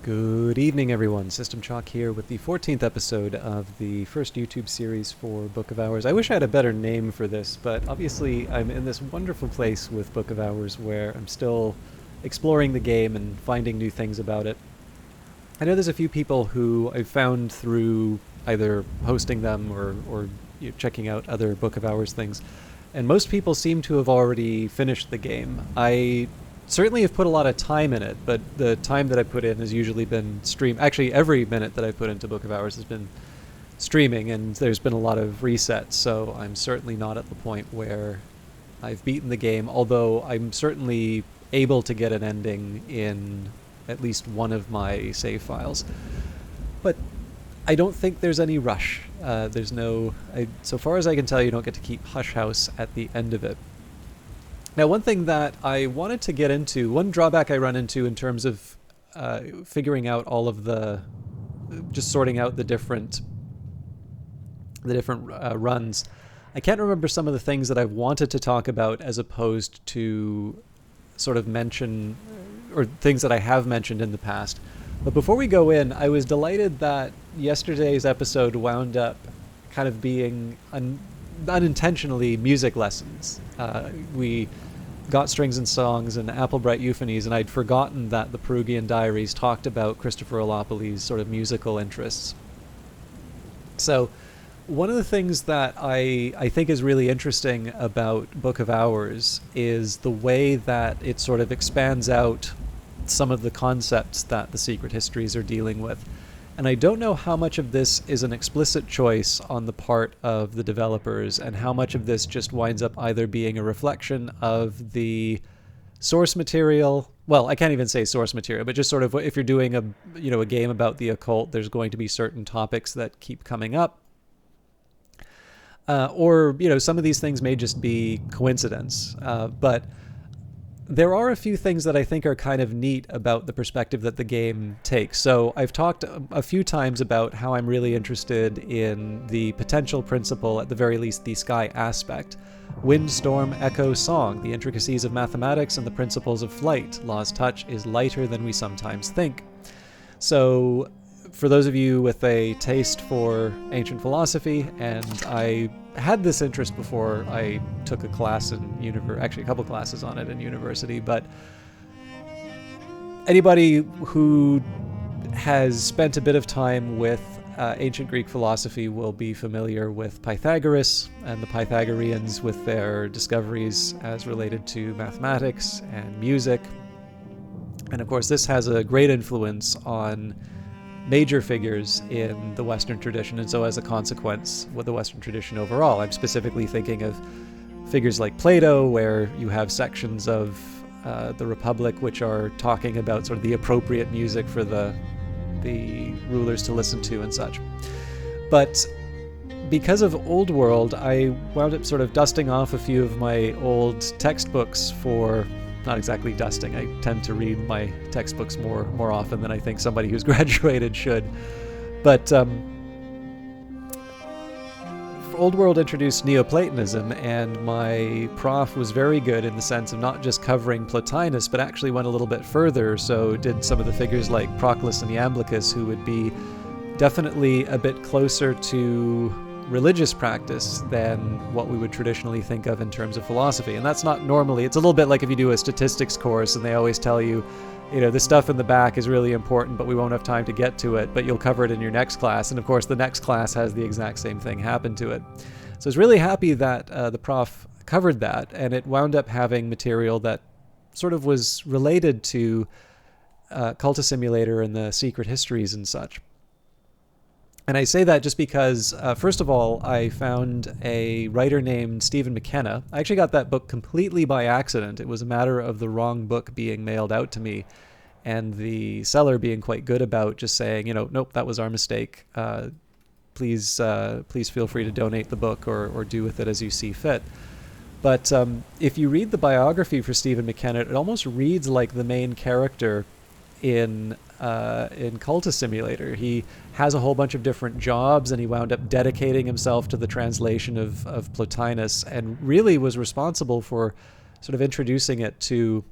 Good evening, everyone. System Chalk here with the 14th episode of the first YouTube series for Book of Hours. I wish I had a better name for this, but obviously I'm in this wonderful place with Book of Hours where I'm still exploring the game and finding new things about it. I know there's a few people who I've found through either hosting them or checking out other Book of Hours things, and most people seem to have already finished the game. I certainly have put a lot of time in it, but the time that I put in has usually been stream. Actually, every minute that I put into Book of Hours has been streaming, and there's been a lot of resets, so I'm certainly not at the point where I've beaten the game, although I'm certainly able to get an ending in at least one of my save files. But I don't think there's any rush. There's no... so far as I can tell, you don't get to keep Hush House at the end of it. Now, one thing that I wanted to get into, one drawback I run into in terms of figuring out all of the, just sorting out the different runs, I can't remember some of the things that I've wanted to talk about as opposed to sort of mention, or things that I have mentioned in the past. But before we go in, I was delighted that yesterday's episode wound up kind of being unintentionally music lessons. We got Strings and Songs and Applebright Euphonies, and I'd forgotten that the Perugian Diaries talked about Christopher Olopouli's sort of musical interests. So one of the things that I think is really interesting about Book of Hours is the way that it sort of expands out some of the concepts that the Secret Histories are dealing with. And I don't know how much of this is an explicit choice on the part of the developers and how much of this just winds up either being a reflection of the source material. Well, I can't even say source material, but just sort of if you're doing a game about the occult, there's going to be certain topics that keep coming up. Or some of these things may just be coincidence. But there are a few things that I think are kind of neat about the perspective that the game takes. So I've talked a few times about how I'm really interested in the potential principle, at the very least the sky aspect. Wind, storm, echo, song, the intricacies of mathematics and the principles of flight. Law's touch is lighter than we sometimes think. So for those of you with a taste for ancient philosophy, and I had this interest before I took a class in actually a couple classes on it in university, but anybody who has spent a bit of time with ancient Greek philosophy will be familiar with Pythagoras and the Pythagoreans with their discoveries as related to mathematics and music. And of course, this has a great influence on major figures in the Western tradition, and so as a consequence with the Western tradition overall. I'm specifically thinking of figures like Plato, where you have sections of the Republic which are talking about sort of the appropriate music for the rulers to listen to and such. But because of Old World, I wound up sort of dusting off a few of my old textbooks for... not exactly dusting. I tend to read my textbooks more often than I think somebody who's graduated should. But Old World introduced Neoplatonism, and my prof was very good in the sense of not just covering Plotinus, but actually went a little bit further, so did some of the figures like Proclus and Iamblichus, who would be definitely a bit closer to religious practice than what we would traditionally think of in terms of philosophy. And that's not normally, it's a little bit like if you do a statistics course and they always tell you, the stuff in the back is really important, but we won't have time to get to it, but you'll cover it in your next class. And of course, the next class has the exact same thing happen to it. So I was really happy that the prof covered that, and it wound up having material that sort of was related to Cultus Simulator and the Secret Histories and such. And I say that just because, first of all, I found a writer named Stephen McKenna. I actually got that book completely by accident. It was a matter of the wrong book being mailed out to me, and the seller being quite good about just saying, nope, that was our mistake. Please feel free to donate the book or do with it as you see fit. But if you read the biography for Stephen McKenna, it almost reads like the main character in Cultus Simulator. He has a whole bunch of different jobs, and he wound up dedicating himself to the translation of Plotinus, and really was responsible for sort of introducing it to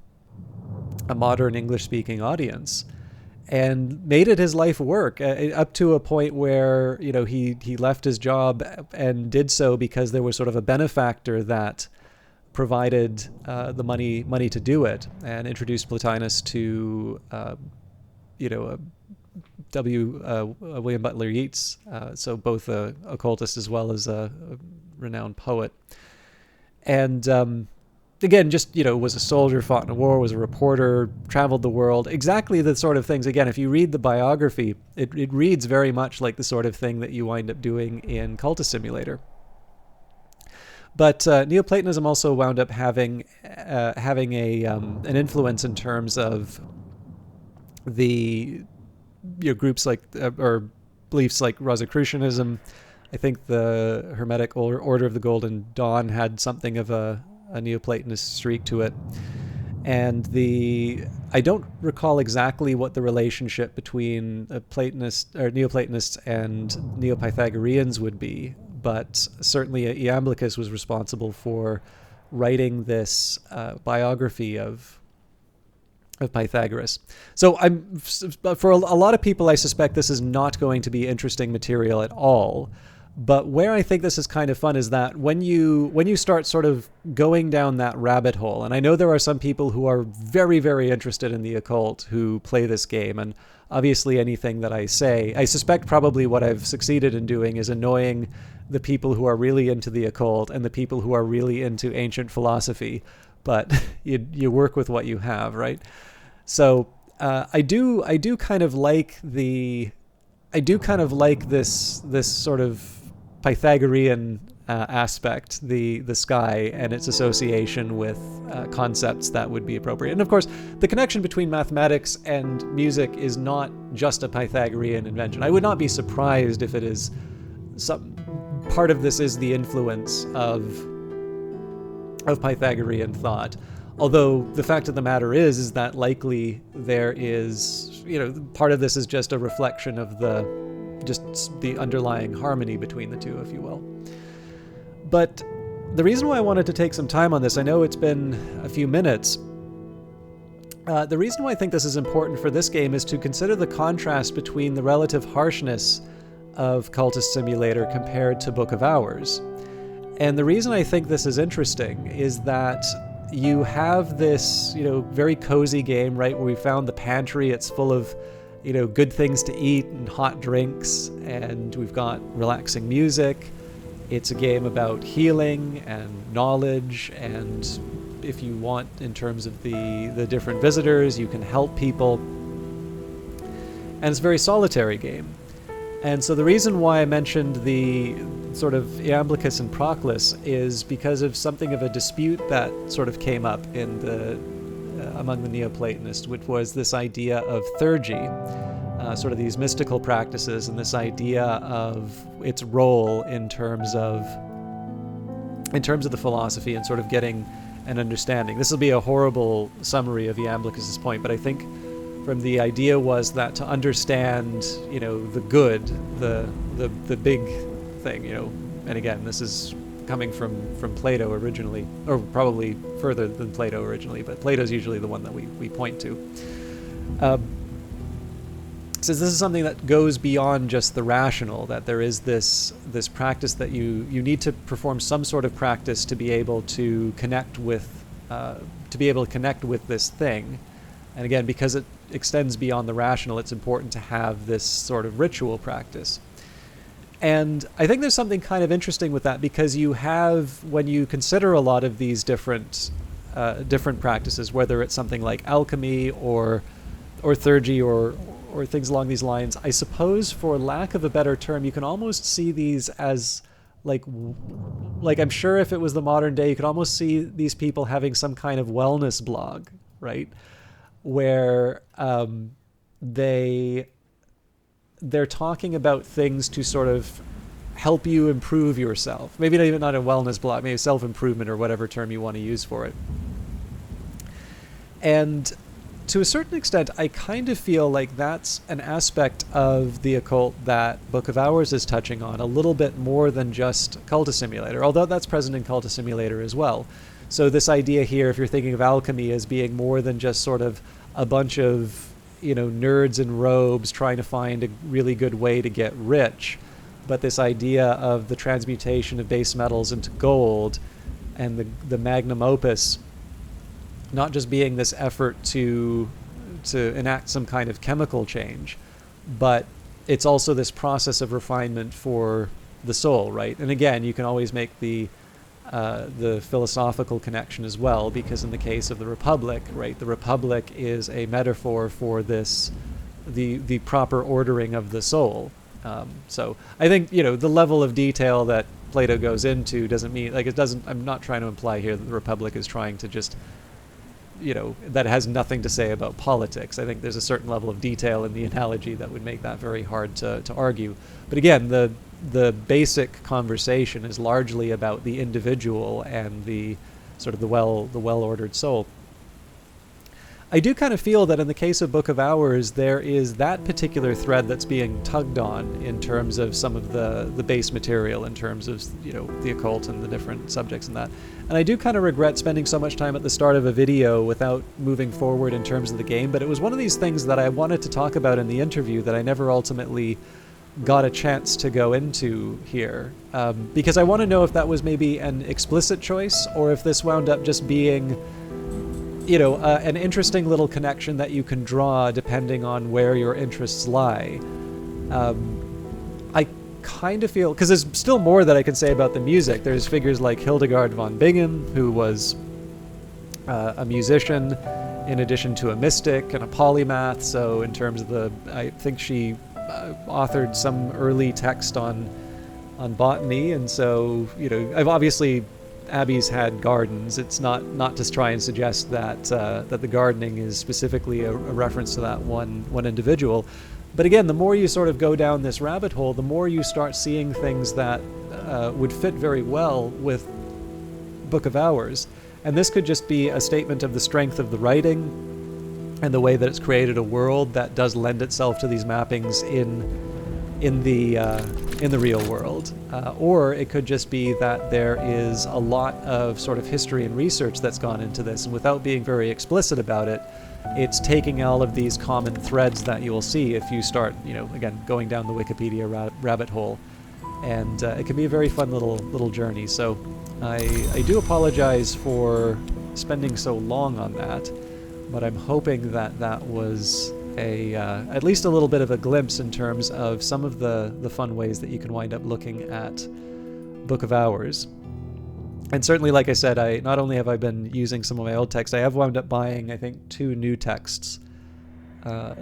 a modern English-speaking audience. and made it his life work, up to a point where, he left his job and did so because there was sort of a benefactor that provided the money to do it, and introduced Plotinus to William Butler Yeats, so both a occultist as well as a renowned poet. And again, just, was a soldier, fought in a war, was a reporter, traveled the world. Exactly the sort of things, again, if you read the biography, it reads very much like the sort of thing that you wind up doing in Cultist Simulator. But Neoplatonism also wound up having an influence in terms of the groups like or beliefs like Rosicrucianism. I think the Hermetic Order of the Golden Dawn had something of a Neoplatonist streak to it. And I don't recall exactly what the relationship between Neoplatonists and Neo-Pythagoreans would be, but certainly Iamblichus was responsible for writing this biography of Pythagoras. So for a lot of people, I suspect this is not going to be interesting material at all. But where I think this is kind of fun is that when you start sort of going down that rabbit hole, and I know there are some people who are very, very interested in the occult who play this game, and obviously anything that I say, I suspect probably what I've succeeded in doing is annoying the people who are really into the occult and the people who are really into ancient philosophy, but you work with what you have, right? So I do kind of like this sort of Pythagorean aspect, the sky and its association with concepts that would be appropriate. And of course, the connection between mathematics and music is not just a Pythagorean invention. I would not be surprised if it is part of this is the influence of Pythagorean thought. Although the fact of the matter is that likely there is, part of this is just a reflection of the underlying harmony between the two, if you will. But the reason why I wanted to take some time on this, I know it's been a few minutes. The reason why I think this is important for this game is to consider the contrast between the relative harshness of Cultist Simulator compared to Book of Hours. And the reason I think this is interesting is that you have this, very cozy game, right, where we found the pantry. It's full of, good things to eat and hot drinks, and we've got relaxing music. It's a game about healing and knowledge, and if you want, in terms of the different visitors, you can help people. And it's a very solitary game. And so the reason why I mentioned the sort of Iamblichus and Proclus is because of something of a dispute that sort of came up in among the Neoplatonists, which was this idea of theurgy, sort of these mystical practices, and this idea of its role in terms of the philosophy and sort of getting an understanding. This will be a horrible summary of Iamblichus's point, but I think from the idea was that to understand, the good, the big thing, and again, this is coming from Plato originally, or probably further than Plato originally, but Plato's usually the one that we point to. Says this is something that goes beyond just the rational, that there is this practice that you need to perform some sort of practice to be able to connect with this thing. And again, because it extends beyond the rational, it's important to have this sort of ritual practice. And I think there's something kind of interesting with that, because you have, when you consider a lot of these different practices, whether it's something like alchemy or theurgy or things along these lines, I suppose, for lack of a better term, you can almost see these as like I'm sure if it was the modern day, you could almost see these people having some kind of wellness blog, right? Where they're talking about things to sort of help you improve yourself. Maybe not a wellness blog, maybe self-improvement or whatever term you want to use for it. And to a certain extent, I kind of feel like that's an aspect of the occult that Book of Hours is touching on a little bit more than just Cultist Simulator, although that's present in Cultist Simulator as well. So this idea here, if you're thinking of alchemy as being more than just sort of a bunch of, nerds in robes trying to find a really good way to get rich, but this idea of the transmutation of base metals into gold and the magnum opus not just being this effort to enact some kind of chemical change, but it's also this process of refinement for the soul, right? And again, you can always make the philosophical connection as well, because in the case of the Republic, right, the Republic is a metaphor for this, the proper ordering of the soul. So I think, the level of detail that Plato goes into doesn't mean, like, it doesn't, I'm not trying to imply here that the Republic is trying to just, that has nothing to say about politics. I think there's a certain level of detail in the analogy that would make that very hard to argue. But again, the basic conversation is largely about the individual and the sort of the well-ordered soul. I do kind of feel that in the case of Book of Hours, there is that particular thread that's being tugged on in terms of some of the base material, in terms of, the occult and the different subjects and that. And I do kind of regret spending so much time at the start of a video without moving forward in terms of the game, but it was one of these things that I wanted to talk about in the interview that I never ultimately got a chance to go into here, because I want to know if that was maybe an explicit choice, or if this wound up just being an interesting little connection that you can draw depending on where your interests lie. I kind of feel, because there's still more that I can say about the music. There's figures like Hildegard von Bingen, who was a musician in addition to a mystic and a polymath. So in terms of I think she authored some early text on botany, and so I've obviously, Abby's had gardens. It's not to try and suggest that the gardening is specifically a reference to that one individual. But again, the more you sort of go down this rabbit hole, the more you start seeing things that would fit very well with Book of Hours. And this could just be a statement of the strength of the writing and the way that it's created a world that does lend itself to these mappings in the real world, or it could just be that there is a lot of sort of history and research that's gone into this, and without being very explicit about it, it's taking all of these common threads that you'll see if you start, again, going down the Wikipedia rabbit hole, and it can be a very fun little journey. So I do apologize for spending so long on that, but I'm hoping that was at least a little bit of a glimpse in terms of some of the fun ways that you can wind up looking at Book of Hours. And certainly, like I said, not only have I been using some of my old text, I have wound up buying, I think, 2 new texts, a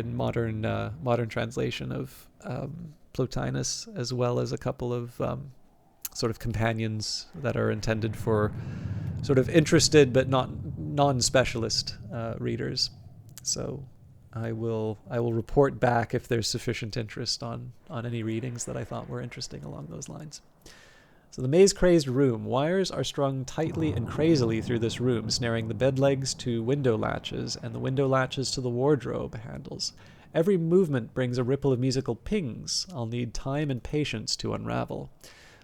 modern translation of Plotinus, as well as a couple of sort of companions that are intended for sort of interested but not non-specialist readers. So I will report back if there's sufficient interest on any readings that I thought were interesting along those lines. So the maze-crazed room. Wires are strung tightly and crazily through this room, snaring the bed legs to window latches and the window latches to the wardrobe handles. Every movement brings a ripple of musical pings. I'll need time and patience to unravel.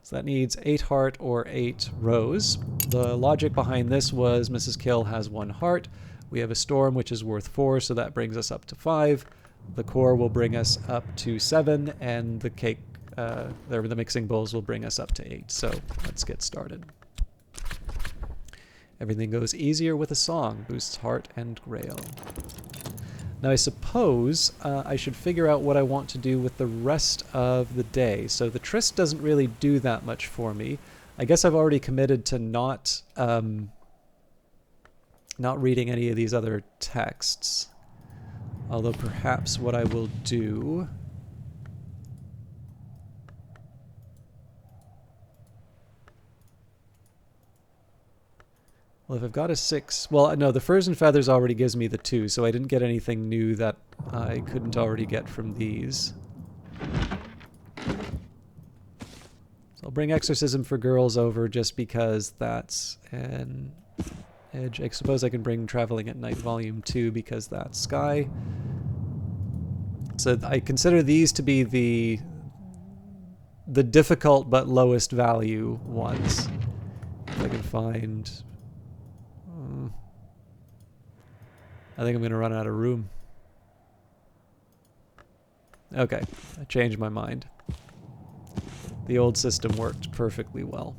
So that needs 8 heart or 8 rose. The logic behind this was Mrs. Kill has 1 heart. We have a storm, which is worth 4, so that brings us up to 5. The core will bring us up to 7, and the cake, the mixing bowls will bring us up to 8. So let's get started. Everything goes easier with a song, boosts heart and grail. Now I suppose I should figure out what I want to do with the rest of the day. So the tryst doesn't really do that much for me. I guess I've already committed to not reading any of these other texts. Although perhaps what I will do... Well, if I've got a 6... Well, no, the Furs and Feathers already gives me the 2, so I didn't get anything new that I couldn't already get from these. So I'll bring Exorcism for Girls over just because that's an edge. I suppose I can bring Traveling at Night Volume 2 because that's Sky. So I consider these to be the difficult but lowest value ones. If I can find... I think I'm going to run out of room. Okay, I changed my mind. The old system worked perfectly well.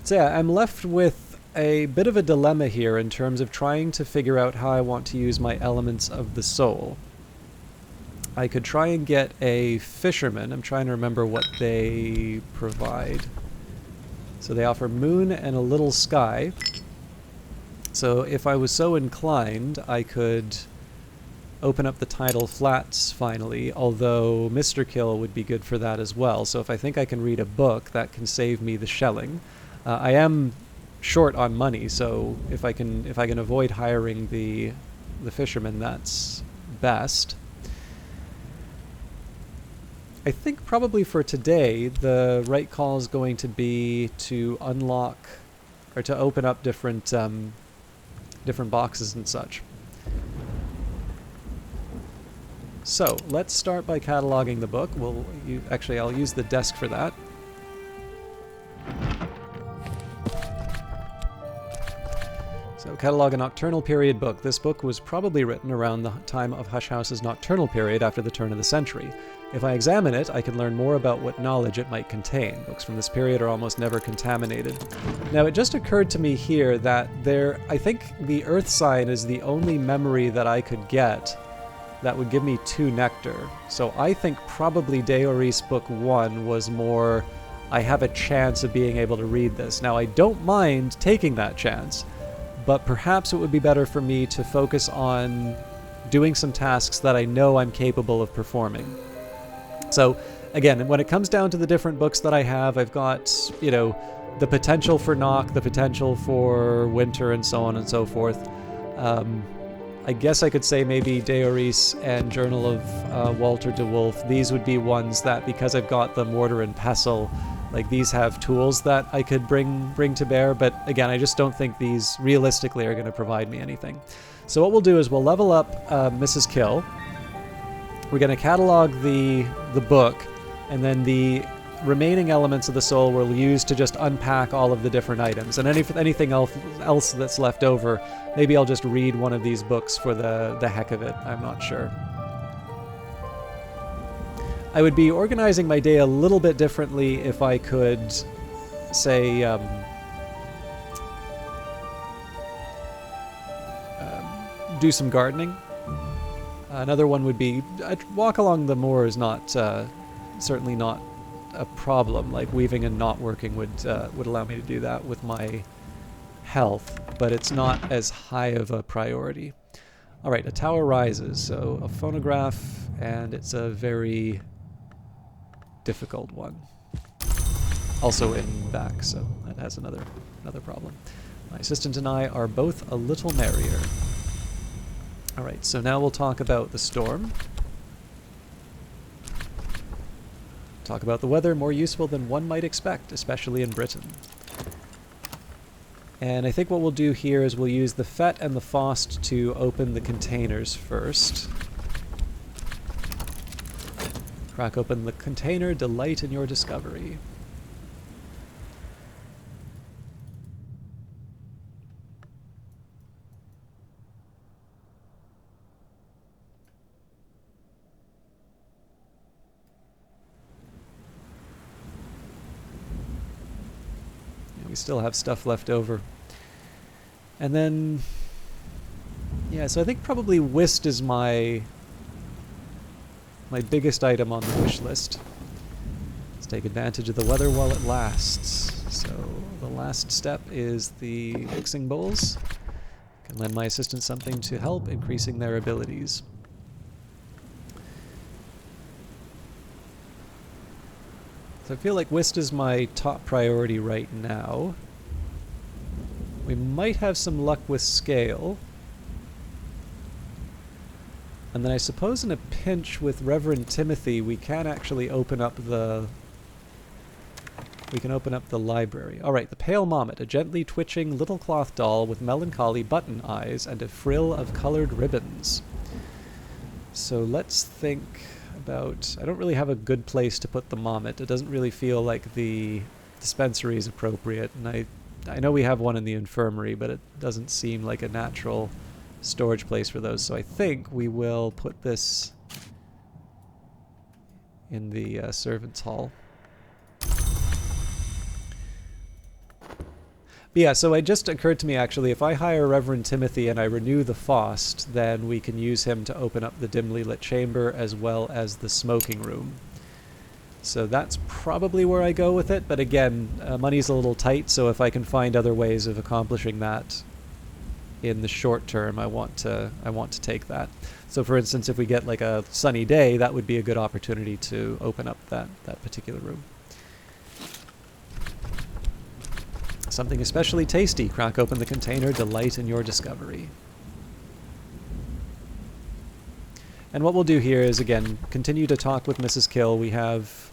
So yeah, I'm left with a bit of a dilemma here in terms of trying to figure out how I want to use my elements of the soul. I could try and get a fisherman. I'm trying to remember what they provide. So they offer moon and a little sky. So if I was so inclined, I could open up the tidal flats finally, although Mr. Kill would be good for that as well. So if I think I can read a book, that can save me the shelling. I am short on money, so if I can avoid hiring the fisherman, that's best. I think probably for today, the right call is going to be to unlock or to open up different boxes and such. So let's start by cataloging the book. Actually, I'll use the desk for that. So, catalog a nocturnal period book. This book was probably written around the time of Hush House's nocturnal period after the turn of the century. If I examine it, I can learn more about what knowledge it might contain. Books from this period are almost never contaminated. Now, it just occurred to me here that I think the Earth sign is the only memory that I could get that would give me 2 nectar. So I think probably Deoris Book 1 was more, I have a chance of being able to read this. Now, I don't mind taking that chance, but perhaps it would be better for me to focus on doing some tasks that I know I'm capable of performing. So, again, when it comes down to the different books that I have, I've got, the potential for Nock, the potential for Winter, and so on and so forth. I guess I could say maybe Deoris and Journal of Walter de Wolf. These would be ones that, because I've got the Mortar and Pestle, like these have tools that I could bring to bear, but again, I just don't think these realistically are going to provide me anything. So what we'll do is we'll level up Mrs. Kill. We're going to catalog the book, and then the remaining elements of the soul we'll use to just unpack all of the different items. And anything else that's left over, maybe I'll just read one of these books for the heck of it. I'm not sure. I would be organizing my day a little bit differently if I could, say, do some gardening. Another one would be a walk along the moor is not certainly not a problem. Like weaving and knot working would allow me to do that with my health, but it's not as high of a priority. All right, a tower rises, so a phonograph, and it's a very difficult one. Also in back, so that has another problem. My assistant and I are both a little merrier. All right, so now we'll talk about the storm. Talk about the weather, more useful than one might expect, especially in Britain. And I think what we'll do here is we'll use the Fet and the Faust to open the containers first. Crack open the container, delight in your discovery. We still have stuff left over. And then, yeah, so I think probably whist is my biggest item on the wish list. Let's take advantage of the weather while it lasts. So the last step is the mixing bowls. Can lend my assistant something to help increasing their abilities. So I feel like whist is my top priority right now. We might have some luck with scale. And then I suppose in a pinch with Reverend Timothy, we can actually open up the library. All right, the Pale Mommet, a gently twitching little cloth doll with melancholy button eyes and a frill of colored ribbons. So let's think about... I don't really have a good place to put the Mommet. It doesn't really feel like the dispensary is appropriate, and I know we have one in the infirmary, but it doesn't seem like a natural storage place for those. So I think we will put this in the servants' hall. But yeah, so it just occurred to me actually, if I hire Reverend Timothy and I renew the Faust, then we can use him to open up the dimly lit chamber as well as the smoking room. So that's probably where I go with it, but again, money's a little tight, so if I can find other ways of accomplishing that in the short term, I want to take that. So for instance, if we get like a sunny day, that would be a good opportunity to open up that particular room. Something especially tasty. Crack open the container, delight in your discovery. And what we'll do here is, again, continue to talk with Mrs. Kill. We have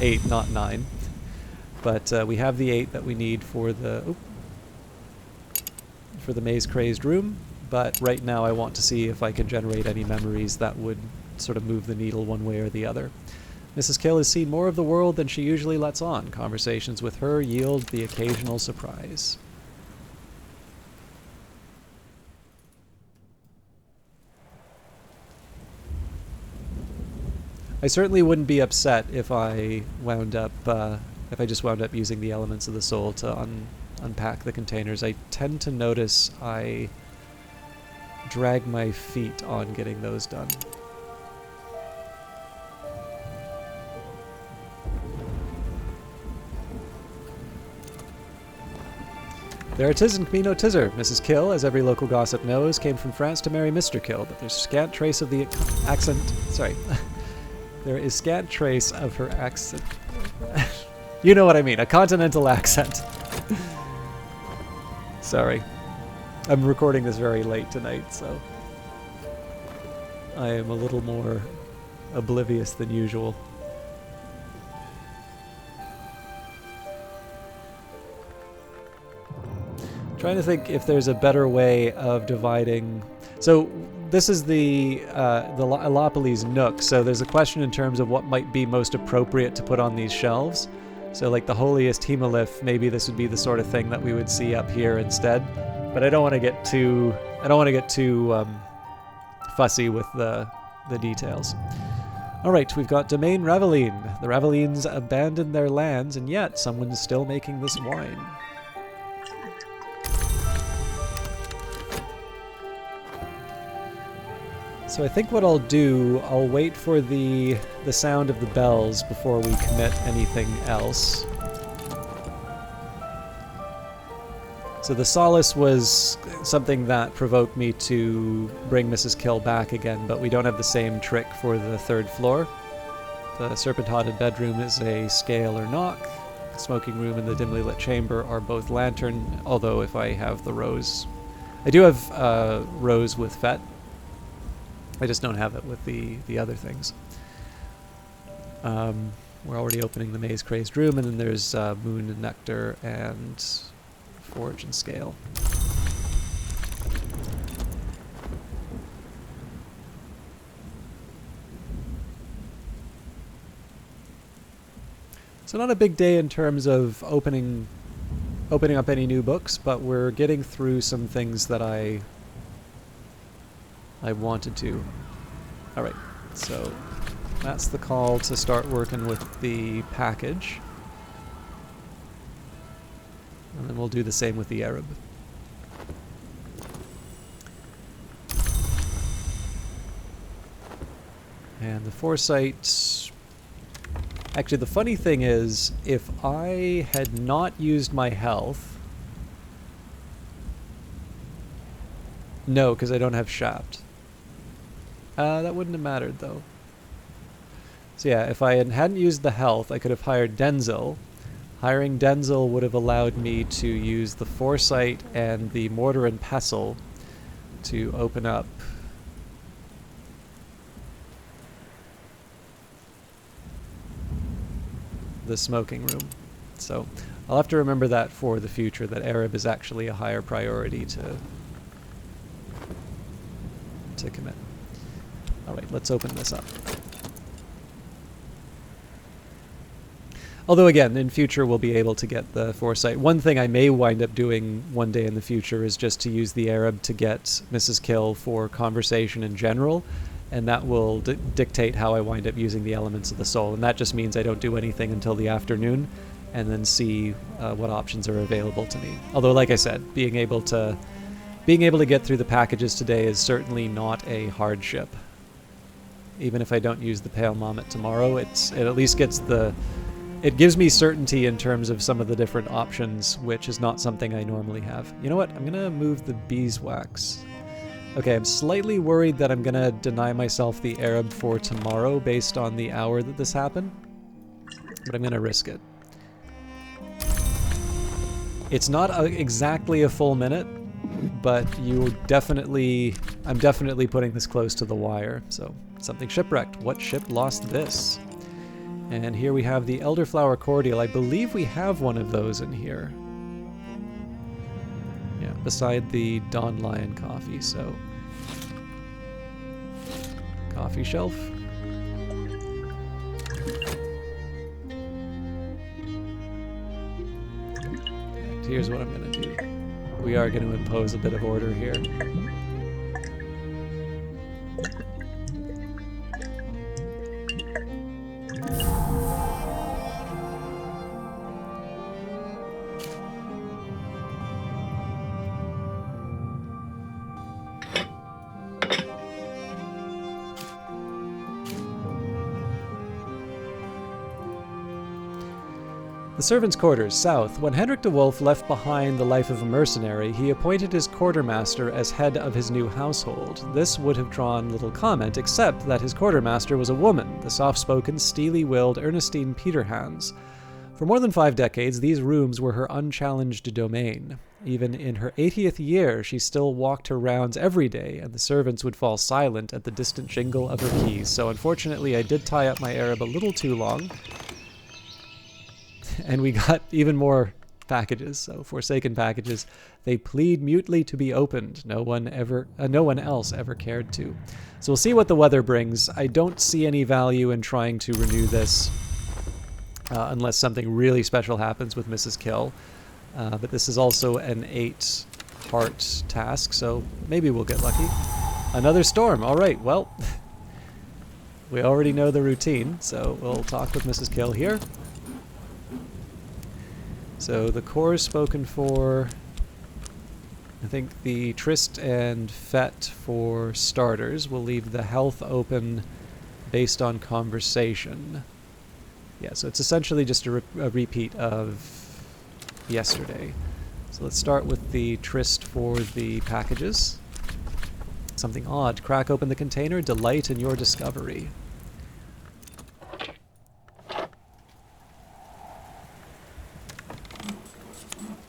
8, not 9. But we have the 8 that we need for the maze-crazed room. But right now I want to see if I can generate any memories that would sort of move the needle one way or the other. Mrs. Kill has seen more of the world than she usually lets on. Conversations with her yield the occasional surprise. I certainly wouldn't be upset if I just wound up using the elements of the soul to unpack the containers. I tend to notice I drag my feet on getting those done. There it is in Camino Tizzer. Mrs. Kill, as every local gossip knows, came from France to marry Mr. Kill, but there's scant trace of the accent. Sorry. There is scant trace of her accent. You know what I mean, a continental accent. Sorry. I'm recording this very late tonight, so I am a little more oblivious than usual. Trying to think if there's a better way of dividing. So this is the Alopolis Nook. So there's a question in terms of what might be most appropriate to put on these shelves. So like the holiest hemoglyph, maybe this would be the sort of thing that we would see up here instead. But I don't want to get too fussy with the details. All right, we've got Domain Raveline. The Ravelines abandoned their lands, and yet someone's still making this wine. So I think what I'll do, I'll wait for the sound of the bells before we commit anything else. So the solace was something that provoked me to bring Mrs. Kill back again, but we don't have the same trick for the 3rd floor. The serpent-haunted bedroom is a scale or knock. The smoking room and the dimly lit chamber are both lantern, although if I have the rose... I do have rose with Fett. I just don't have it with the other things. We're already opening the maze-crazed room, and then there's Moon and Nectar and Forge and Scale. So not a big day in terms of opening up any new books, but we're getting through some things that I wanted to. Alright, so that's the call to start working with the package. And then we'll do the same with the Arab. And the Foresight... Actually, the funny thing is, if I had not used my health... No, because I don't have Shaft. That wouldn't have mattered, though. So yeah, if I hadn't used the health, I could have hired Denzel. Hiring Denzel would have allowed me to use the Foresight and the Mortar and Pestle to open up the smoking room. So I'll have to remember that for the future, that Arab is actually a higher priority to commit. Alright, let's open this up. Although again, in future we'll be able to get the foresight. One thing I may wind up doing one day in the future is just to use the Arab to get Mrs. Kill for conversation in general, and that will dictate how I wind up using the elements of the soul. And that just means I don't do anything until the afternoon, and then see what options are available to me. Although, like I said, being able to get through the packages today is certainly not a hardship. Even if I don't use the Pale Mommet tomorrow, it at least gets it gives me certainty in terms of some of the different options, which is not something I normally have. You know what? I'm gonna move the beeswax. Okay, I'm slightly worried that I'm gonna deny myself the Arab for tomorrow based on the hour that this happened, but I'm gonna risk it. It's not exactly a full minute, but I'm definitely putting this close to the wire. So, something shipwrecked. What ship lost this? And here we have the elderflower cordial. I believe we have one of those in here. Yeah, beside the Dawn Lion coffee, so... Coffee shelf. And here's what I'm gonna do. We are going to impose a bit of order here. The servants' quarters, south. When Hendrik de Wolf left behind the life of a mercenary, he appointed his quartermaster as head of his new household. This would have drawn little comment, except that his quartermaster was a woman, the soft-spoken, steely-willed Ernestine Peterhans. For more than 5 decades, these rooms were her unchallenged domain. Even in her 80th year, she still walked her rounds every day, and the servants would fall silent at the distant jingle of her keys. So unfortunately, I did tie up my Arab a little too long. And we got even more packages, so Forsaken packages. They plead mutely to be opened. No one else ever cared to. So we'll see what the weather brings. I don't see any value in trying to renew this unless something really special happens with Mrs. Kill. But this is also an 8-heart task, so maybe we'll get lucky. Another storm. All right, well, we already know the routine, so we'll talk with Mrs. Kill here. So the core is spoken for. I think the Tryst and Fete for starters. We'll leave the health open based on conversation. Yeah, so it's essentially just a repeat of yesterday. So let's start with the Tryst for the packages. Something odd. Crack open the container. Delight in your discovery.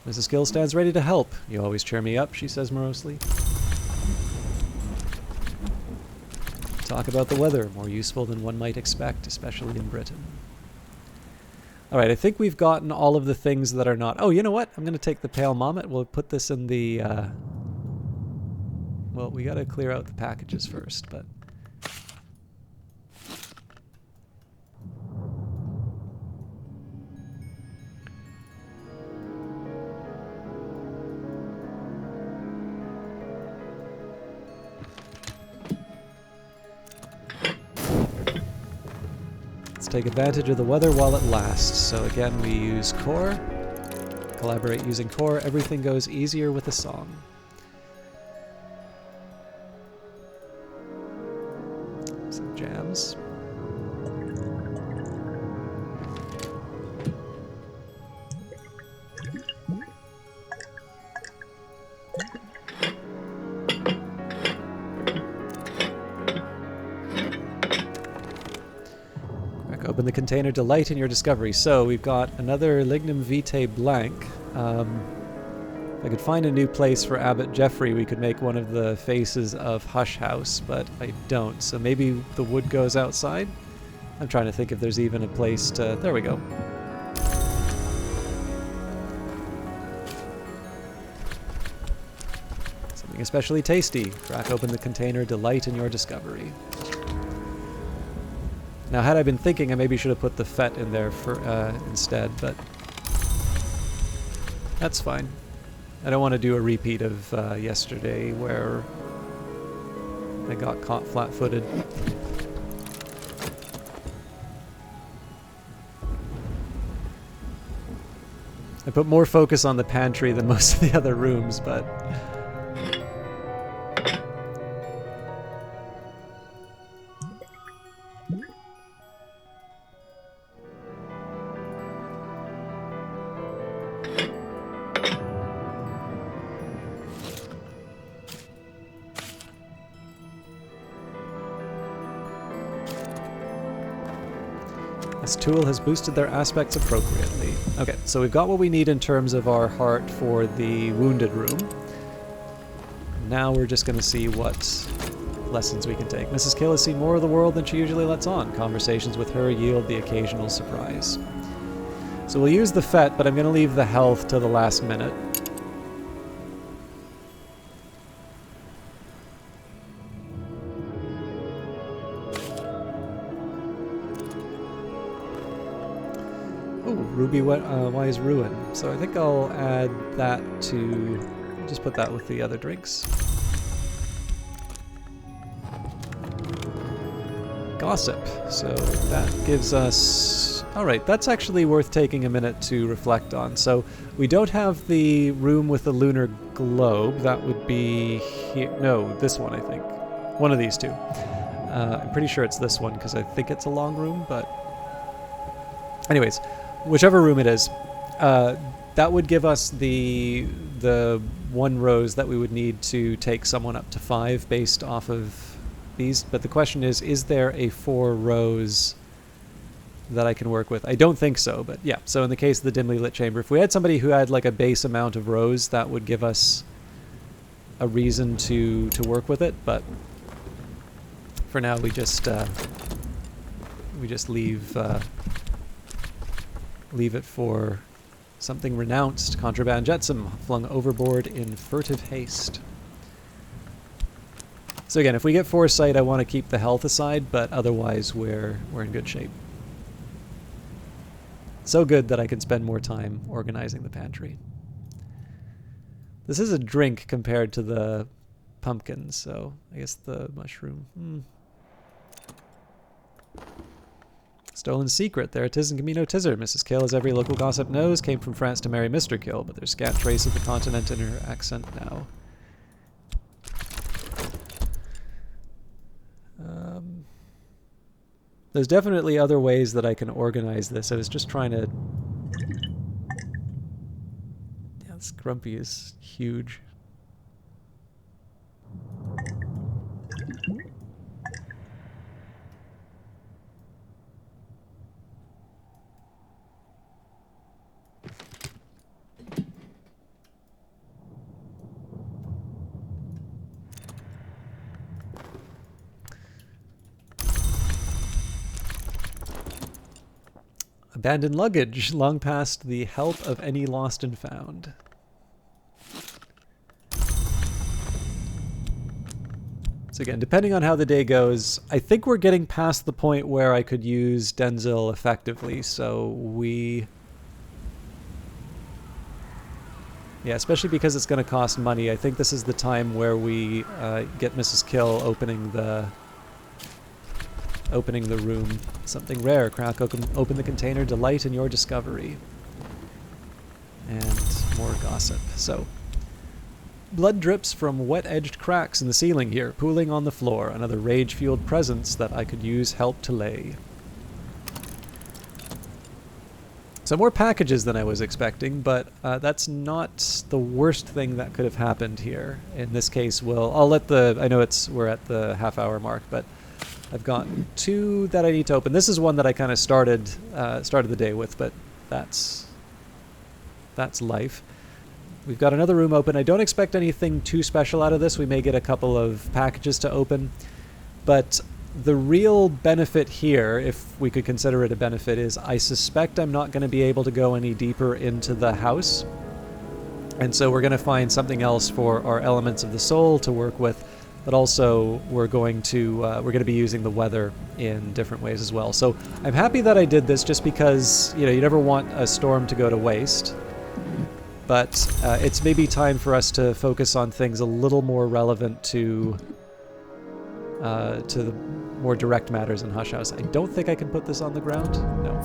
Mrs. Gill stands ready to help. You always cheer me up, she says morosely. Talk about the weather, more useful than one might expect, especially in Britain. Alright, I think we've gotten all of the things that are not... Oh, you know what? I'm going to take the Pale Mommet. We'll put this in the... Well, we got to clear out the packages first, but... Take advantage of the weather while it lasts. So again, we use core. Collaborate using core. Everything goes easier with a song. Some jams. Open the container, delight in your discovery. So we've got another Lignum Vitae blank. If I could find a new place for Abbot Geoffrey, we could make one of the faces of Hush House, but I don't. So maybe the wood goes outside? I'm trying to think if there's even a place to... There we go. Something especially tasty. Crack open the container, delight in your discovery. Now, had I been thinking, I maybe should have put the FET in there for instead, but that's fine. I don't want to do a repeat of yesterday where I got caught flat-footed. I put more focus on the pantry than most of the other rooms, but... This tool has boosted their aspects appropriately. Okay, so we've got what we need in terms of our heart for the wounded room. Now we're just going to see what lessons we can take. Mrs. Kill has seen more of the world than she usually lets on. Conversations with her yield the occasional surprise. So we'll use the FET, but I'm going to leave the health to the last minute. Ruby Wise Ruin. So I think I'll add that to... just put that with the other drinks. Gossip. So that gives us... Alright, that's actually worth taking a minute to reflect on. So we don't have the room with the lunar globe. That would be here. No, this one, I think. One of these two. I'm pretty sure it's this one because I think it's a long room, but... Anyways... Whichever room it is, that would give us the 1 rose that we would need to take someone up to 5 based off of these. But the question is there a 4 rose that I can work with? I don't think so, but yeah. So in the case of the dimly lit chamber, if we had somebody who had like a base amount of rose, that would give us a reason to work with it. But for now, we just leave it for something renounced. Contraband jetsam flung overboard in furtive haste. So again, if we get foresight, I want to keep the health aside, but otherwise we're in good shape. So good that I can spend more time organizing the pantry. This is a drink compared to the pumpkins, so I guess the mushroom. Stolen secret. There it is in Camino Tizzer. Mrs. Kill, as every local gossip knows, came from France to marry Mr. Kill, but there's scant trace of the continent in her accent now. There's definitely other ways that I can organize this. I was just trying to... Yeah, this Grumpy is huge. Abandoned luggage, long past the help of any lost and found. So again, depending on how the day goes, I think we're getting past the point where I could use Denzil effectively, so we... Yeah, especially because it's going to cost money. I think this is the time where we get Mrs. Kill opening the room. Something rare. Crack open the container. Delight in your discovery. And more gossip. So, blood drips from wet-edged cracks in the ceiling here, pooling on the floor. Another rage-fueled presence that I could use help to lay. So more packages than I was expecting, but that's not the worst thing that could have happened here. In this case, I'll let the... I know we're at the half-hour mark, but I've got 2 that I need to open. This is one that I kind of started the day with, but that's life. We've got another room open. I don't expect anything too special out of this. We may get a couple of packages to open, but the real benefit here, if we could consider it a benefit, is I suspect I'm not going to be able to go any deeper into the house, and so we're going to find something else for our elements of the soul to work with. but also we're going to be using the weather in different ways as well. So I'm happy that I did this, just because, you know, you never want a storm to go to waste. But it's maybe time for us to focus on things a little more relevant to the more direct matters in Hush House. I don't think I can put this on the ground. No.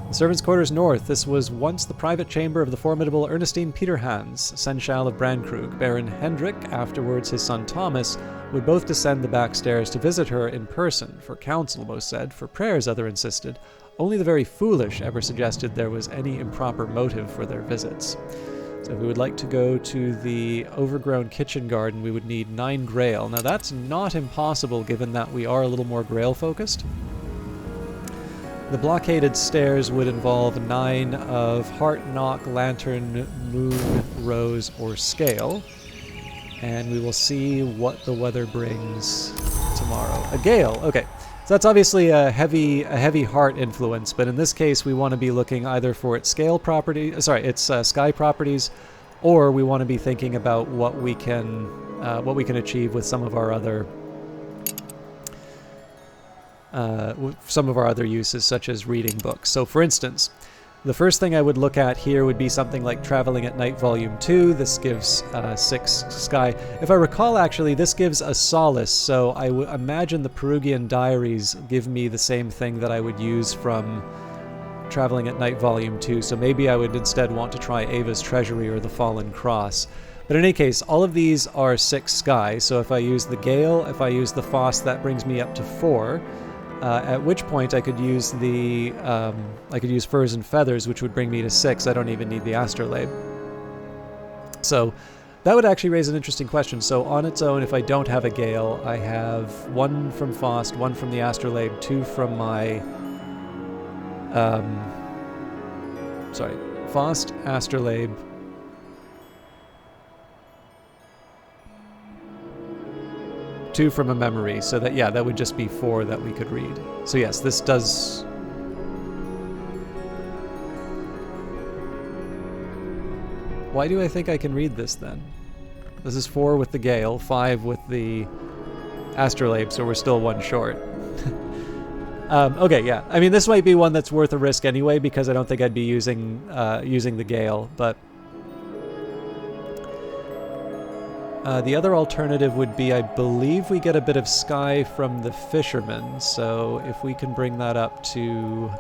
The Servants' Quarters North. This was once the private chamber of the formidable Ernestine Peterhans, Seneschal of Brandkrug. Baron Hendrik, afterwards his son Thomas, would both descend the back stairs to visit her in person. For counsel, most said. For prayers, other insisted. Only the very foolish ever suggested there was any improper motive for their visits. So if we would like to go to the overgrown kitchen garden, we would need 9 Grail. Now that's not impossible, given that we are a little more Grail focused. The blockaded stairs would involve 9 of Heart, Knock, Lantern, Moon, Rose, or Scale. And we will see what the weather brings tomorrow. A gale, okay. So that's obviously a heavy heart influence, but in this case we want to be looking either for its scale property, its sky properties, or we want to be thinking about what we can achieve with some of our other uses, such as reading books. So for instance, the first thing I would look at here would be something like Traveling at Night Volume 2. This gives 6 sky. If I recall, actually, this gives a solace, so I would imagine the Perugian Diaries give me the same thing that I would use from Traveling at Night Volume 2, so maybe I would instead want to try Ava's Treasury or the Fallen Cross. But in any case, all of these are 6 sky, so if I use the Gale, if I use the Foss, that brings me up to 4. At which point I could use Furs and Feathers, which would bring me to 6. I don't even need the Astrolabe. So that would actually raise an interesting question. So on its own, if I don't have a Gale, I have 1 from Faust, 1 from the Astrolabe, 2 from my Faust, Astrolabe, two from a memory, so that, yeah, that would just be 4 that we could read. So yes, this does... Why do I think I can read this then? This is 4 with the Gale, 5 with the Astrolabe, so we're still 1 short. Okay, yeah. I mean, this might be one that's worth a risk anyway, because I don't think I'd be using the Gale, but... the other alternative would be, I believe we get a bit of sky from the Fisherman, so if we can bring that up to...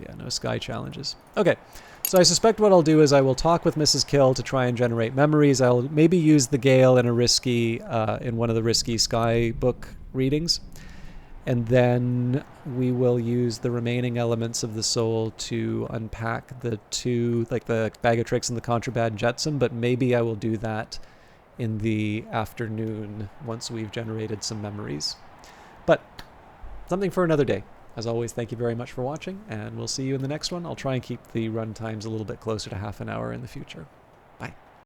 Yeah, no sky challenges. Okay, so I suspect what I'll do is I will talk with Mrs. Kill to try and generate memories. I'll maybe use the Gale in in one of the risky sky book readings. And then we will use the remaining elements of the soul to unpack the 2, like the Bag of Tricks and the Contraband Jetson, but maybe I will do that in the afternoon once we've generated some memories. But something for another day. As always, thank you very much for watching, and we'll see you in the next one. I'll try and keep the run times a little bit closer to half an hour in the future.